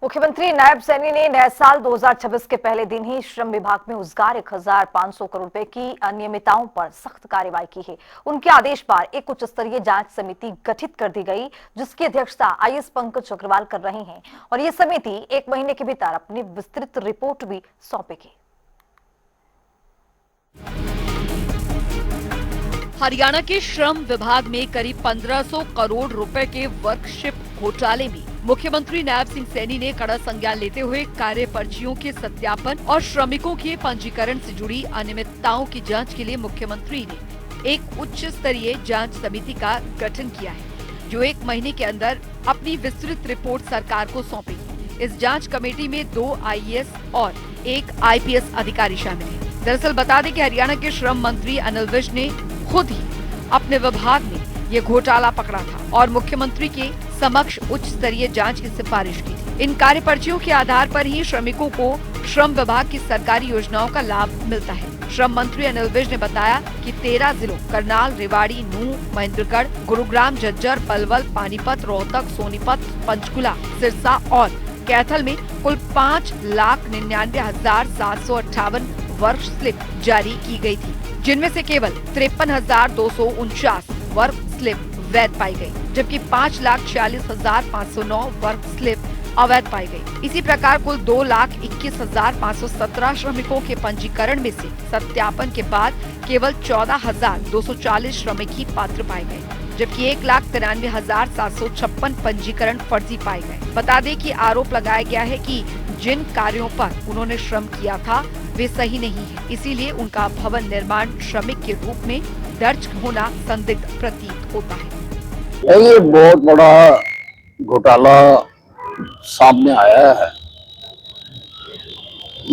मुख्यमंत्री नायब सैनी ने नए साल 2026 के पहले दिन ही श्रम विभाग में उजगार 1500 करोड़ रुपए की अनियमितताओं पर सख्त कार्रवाई की है। उनके आदेश पर एक उच्च स्तरीय जांच समिति गठित कर दी गई, जिसकी अध्यक्षता आईएएस पंकज अग्रवाल कर रहे हैं और ये समिति 1 महीने के भीतर अपनी विस्तृत रिपोर्ट भी सौंपेगी। हरियाणा के श्रम विभाग में करीब 1500 करोड़ रुपए के वर्कशिप घोटाले में मुख्यमंत्री नायब सिंह सैनी ने कड़ा संज्ञान लेते हुए कार्य पर्चियों के सत्यापन और श्रमिकों के पंजीकरण से जुड़ी अनियमितताओं की जांच के लिए मुख्यमंत्री ने एक उच्च स्तरीय जांच समिति का गठन किया है, जो 1 महीने के अंदर अपनी विस्तृत रिपोर्ट सरकार को सौंपेगी। इस जांच कमेटी में 2 आईएएस और 1 आईपीएस अधिकारी शामिल हैं। दरअसल बता दें कि हरियाणा के श्रम मंत्री अनिल विज ने खुद ही अपने विभाग में ये घोटाला पकड़ा था और मुख्यमंत्री के समक्ष उच्च स्तरीय जांच की सिफारिश की थी। इन कार्य पर्चियों के आधार पर ही श्रमिकों को श्रम विभाग की सरकारी योजनाओं का लाभ मिलता है। श्रम मंत्री अनिल विज ने बताया कि 13 जिलों करनाल, रेवाड़ी, नूंह, महेंद्रगढ़, गुरुग्राम, झज्जर, पलवल, पानीपत, रोहतक, सोनीपत, पंचकुला, सिरसा और कैथल में कुल 5,99,758 वर्क स्लिप जारी की गई थी, जिनमें से केवल 53,249 वर्क स्लिप वैध पाई गई, जबकि 5,46,509 वर्क स्लिप अवैध पाई गई। इसी प्रकार कुल 2,21,517 श्रमिकों के पंजीकरण में से सत्यापन के बाद केवल 14,240 श्रमिक ही पात्र पाए गए, जबकि 1,93,756 पंजीकरण फर्जी पाए गए। बता दें कि आरोप लगाया गया है कि जिन कार्यों पर उन्होंने श्रम किया था वे सही नहीं है, इसीलिए उनका भवन निर्माण श्रमिक के रूप में दर्ज होना संदिग्ध प्रतीत होता है। ये बहुत बड़ा घोटाला सामने आया है।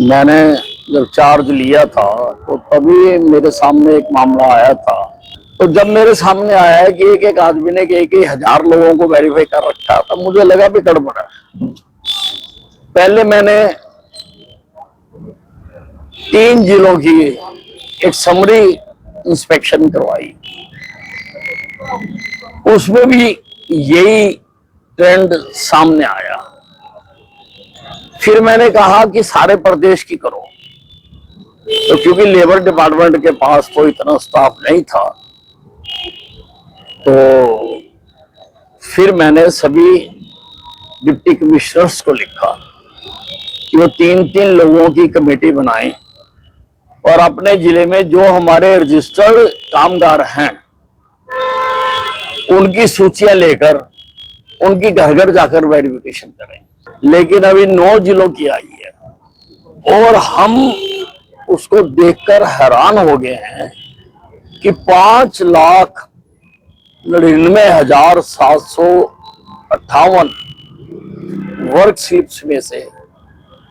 मैंने जब चार्ज लिया था तो तभी मेरे सामने एक मामला आया था। तो जब मेरे सामने आया है कि एक आदमी ने एक 1000 लोगों को वेरीफाई कर रखा था, मुझे लगा भी गड़बड़ है। पहले मैंने 3 जिलों की एक समरी इंस्पेक्शन करवाई, उसमें भी यही ट्रेंड सामने आया। फिर मैंने कहा कि सारे प्रदेश की करो, तो क्योंकि लेबर डिपार्टमेंट के पास कोई इतना स्टाफ नहीं था, तो फिर मैंने सभी डिप्टी कमिश्नर्स को लिखा कि वो 3-3 लोगों की कमेटी बनाएं और अपने जिले में जो हमारे रजिस्टर्ड कामगार हैं उनकी सूचियां लेकर उनकी घर घर जाकर वेरिफिकेशन करें। लेकिन अभी 9 जिलों की आई है और हम उसको देखकर हैरान हो गए हैं कि 5,99,758 वर्क स्लिप्स में से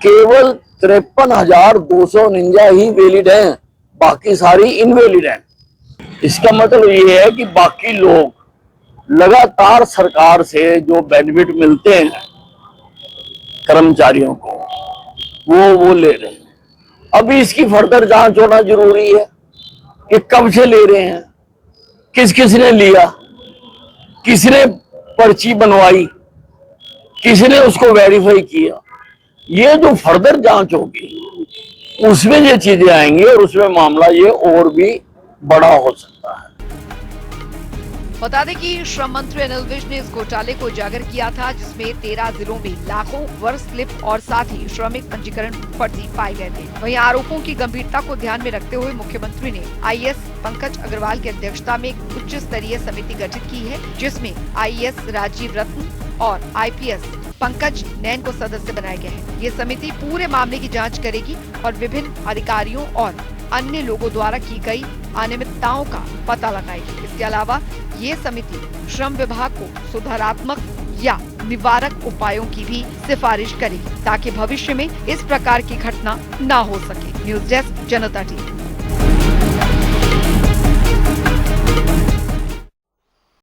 केवल 53,249 ही वैलिड हैं, बाकी सारी इनवैलिड हैं। इसका मतलब ये है कि बाकी लोग लगातार सरकार से जो बेनिफिट मिलते हैं कर्मचारियों को वो ले रहे हैं। अभी इसकी फर्दर जांच होना जरूरी है कि कब से ले रहे हैं, किस किस ने लिया, किसने पर्ची बनवाई, किसने उसको वेरीफाई किया। ये जो फर्दर जांच होगी उसमें ये चीजें आएंगी और उसमें मामला ये और भी बड़ा हो सकता है। बता दें कि श्रम मंत्री अनिल विज ने इस घोटाले को उजागर किया था, जिसमें 13 जिलों में लाखों वर्क स्लिप और साथ ही श्रमिक पंजीकरण फर्जी पाए गए थे। वहीं आरोपों की गंभीरता को ध्यान में रखते हुए मुख्यमंत्री ने आईएएस पंकज अग्रवाल की अध्यक्षता में एक उच्च स्तरीय समिति गठित की है, जिसमें आईएएस राजीव रत्न और आईपीएस पंकज नैन को सदस्य बनाया गया है। ये समिति पूरे मामले की जांच करेगी और विभिन्न अधिकारियों और अन्य लोगों द्वारा की गई अनियमितताओं का पता लगाएगी। इसके अलावा ये समिति श्रम विभाग को सुधारात्मक या निवारक उपायों की भी सिफारिश करेगी, ताकि भविष्य में इस प्रकार की घटना न हो सके। न्यूज डेस्क, जनता टीवी।